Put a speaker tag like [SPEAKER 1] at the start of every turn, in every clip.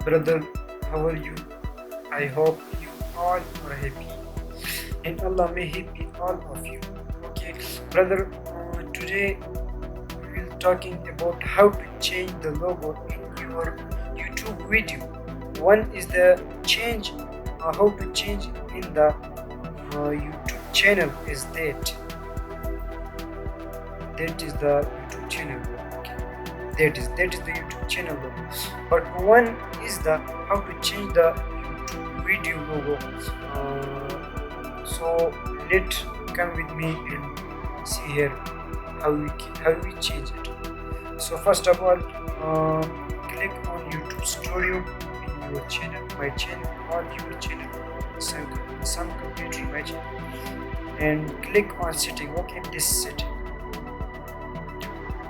[SPEAKER 1] brother, how are you? I hope you all are happy, and Allah may He be all of you. Okay, brother. Today we will talking about how to change the logo in your YouTube video. One is the change, how to change in the YouTube channel is that. That is the YouTube channel. Okay. That is the YouTube channel logo. But one is the how to change the YouTube video logo. So let come with me and see here how we change it. So first of all, click on YouTube Studio in your channel, my channel, or your channel, some computer, my channel, and click on setting. Okay, this setting.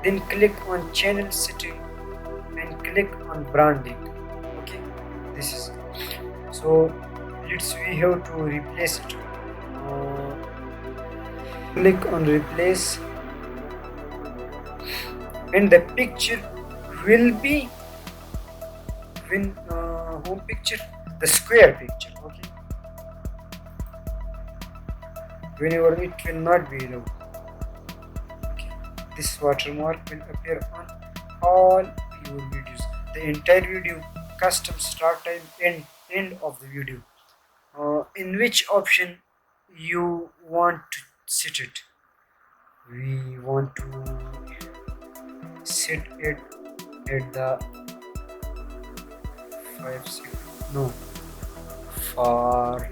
[SPEAKER 1] Then click on channel setting and click on branding. Okay, this is so. We have to replace it. Click on replace, and the picture will be home picture, the square picture. Okay, whenever it will not be allowed. Okay, this watermark will appear on all your videos, the entire video, custom start time, and end of the video. In which option you want to set it? We want to set it at the 5 second, no, for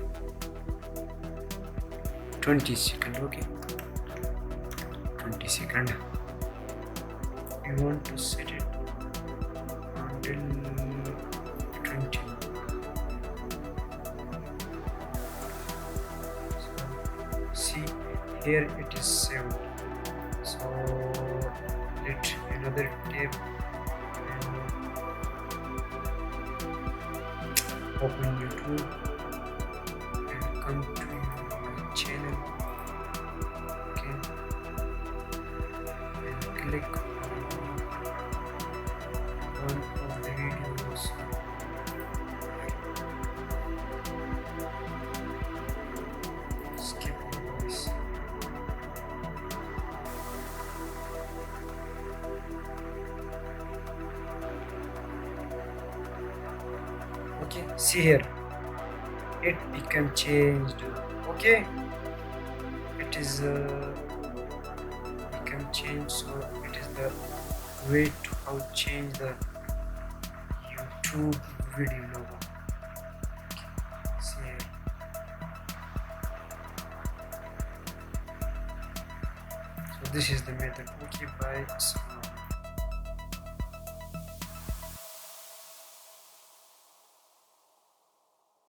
[SPEAKER 1] 20 second. Okay, 20 second. We want to set it until 20. So see here it is saved. So let another tab and open YouTube and come to my channel. Okay, and click on one of the videos. Skip this. Okay, see here it become changed. Okay, it is become changed. So it is the way to how change the YouTube video logo. Okay, see here. So this is the method. Okay, bye.